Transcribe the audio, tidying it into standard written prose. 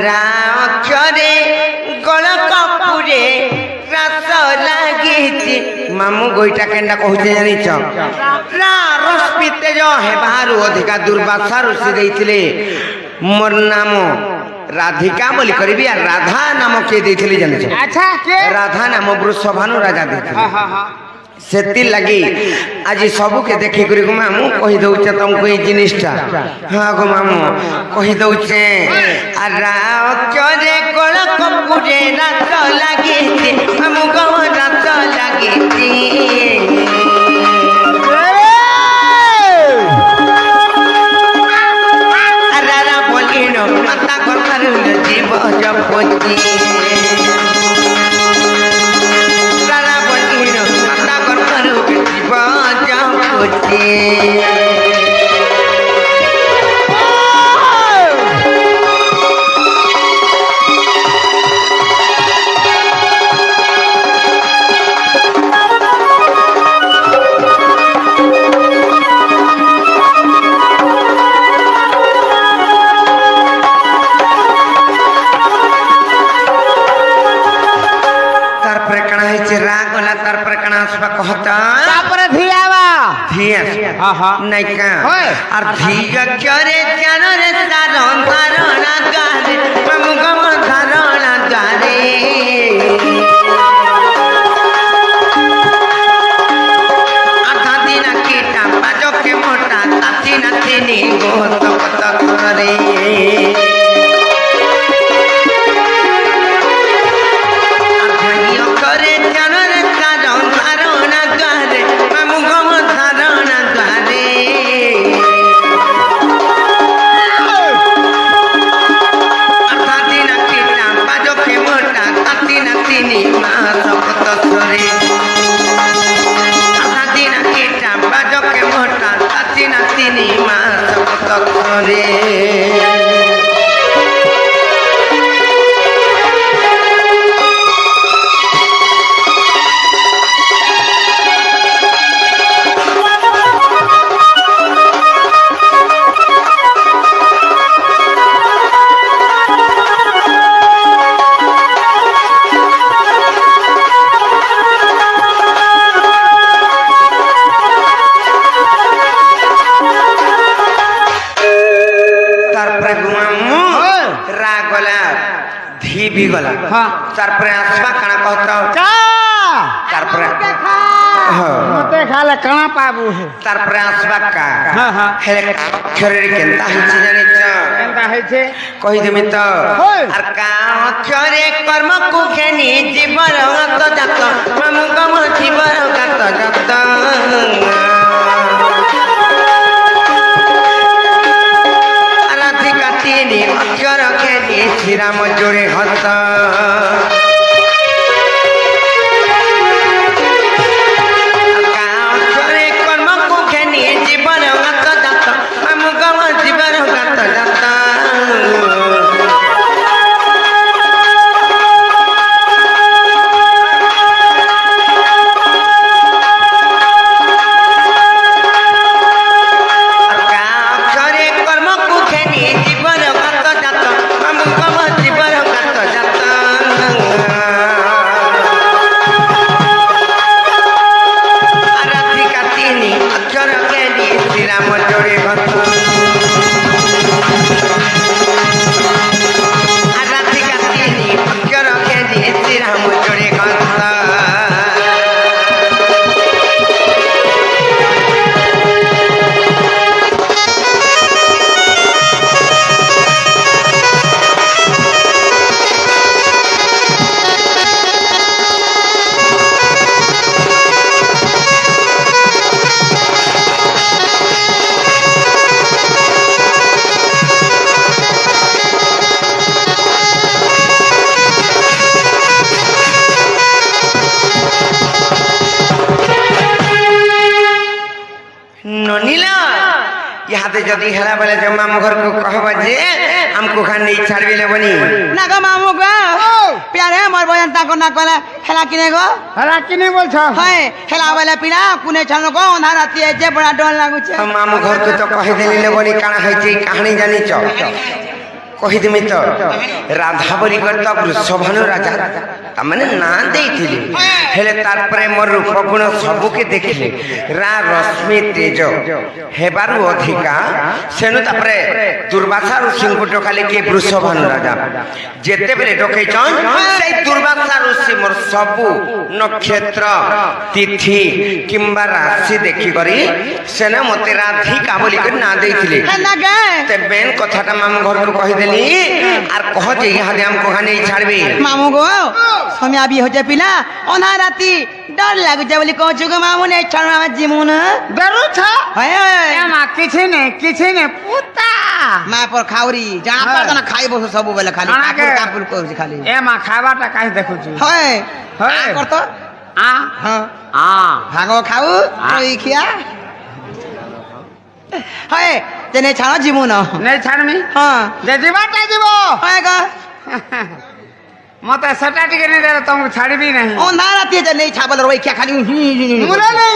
ରାକ୍ଷରେ ଗଳ କପୁରେ ରାସ ଲାଗିଛି ମାମୁ ଗୋଇଟା କେନ୍ଟା କହୁଛେ ଜାଣିଛ ରଶ୍ମି ତେଜ ହେବାରୁ ଅଧିକା ଦୁର୍ବାସା ଋଷି ଦେଇଥିଲେ ମୋର ନାମ ରାଧିକା ବୋଲି କରିବି ଆଉ ରାଧା ନାମ କିଏ ଦେଇଥିଲେ ଜାଣିଛ ରାଧା ନାମ ବୃଷଭାନୁ ରାଜା ଦେଇଥିଲେ ସେଥି ଲାଗି ଆଜି ସବୁକେ ଦେଖିକରି ମାମୁ କହିଦଉଛେ ତମକୁ ଏଇ ଜିନିଷଟା ହଁ ଗো ମାମୁ କହିଦଉଛେ ରାକ୍ଷରେ ଗଳ କପୁରେ ରାସ ଲାଗିଛି ମାମୁ ଗମ ରାସ ଲାଗିଛି ରାରା ବଲିଣ ମାତା କଥାରୁ ଜୀବ ଜପତି ରାରା ବଲିଣ ମାତା କଥାରୁ ଜୀବ ଜପତି भी गला तार पर आसवा कणा कहता तार पर मते खाले कणा पाबू तार पर आसवा का हेले अक्षर रे केनता हिची जानि छ केनता हिचे कहि देमी त आर का अक्षर कर्म को खेनी जीवन गत जात मम कम जीवन गत जात राधिका तीन अक्षर खेनी श्री राम जोड़े हत जदि हेला बेले जो मामू घर को कहबा जे हमको खान नहीं छाड़बे ले बनी ना गो मामू गो प्यारे मोर बयन ता को ना कहला हेला किने बोल छ हाय हेला बेले पिना कुने छन को अंधार राती जे बड़ा डर लागु छ मामू घर को तो कहि देली ले बनी काना है छै कहानी जानी छ কহিদেমি তো রাধা বলি করে তো বৃষভানু রাজা তাମାନେ না ଦେଇଥିଲି ହେଲେ ତାପରେ ମୋର ରୂପଗୁଣ ସବୁକେ ଦେଖିଲେ ରା ରଶ୍ମି ତେଜ ହେବାରୁ ଅଧିକା ସେନୁ ତାପରେ ଦୁର୍ବାସା ଋଷିଙ୍କୁ ଡକାଲେ କିଏ ବୃଷଭାନୁ ରାଜା ଯେତେବେଳେ ଡକେଇଛନ୍ ସେଇ ଦୁର୍ବାସା ଋଷି ମୋର ସବୁ ନକ୍ଷତ୍ର ତିଥି କିମ୍ବା ରାଶି ଦେଖିକରି ସେନେ ମତେ ରାଧିକା ବୋଲିକରି ନା ଦେଇଥିଲେ ତେବେ କଥାଟା ମାମୁଁ ଘରକୁ କହିଦେଲି আর কহ যে ইহাদে আমকো খানে ছাড়বে মামু গো সময়া বি হচ্ছে পিলা অনা রাতি ডর লাগুছে বলি কচু গো মামু নে ছাড় আমার জীবন ডরুছ হয় এমা কিছু নে পুতা মা পর খাউরি জানা পারত না খাই বসু সব বেলা খালি জানাকে। কাপুর কাপুর করছি খালি এমা খাবারটা কাজ দেখুছি হয় হয়। আ করতো আ হ্যাঁ আ ভাগ খাও ওই খিয়া হয় তেনে ছাড়ো জীবন নেই ছাড়মি হ্যাঁ যে ଯିବାଟା ଯିବ হয় গো মতে সেটা টিকে নেই দেলে তোমাকে ছাড়বি নাই অন্ধা রাতি যে নেই ছাবল রই খিয়া খালি মুলে নেই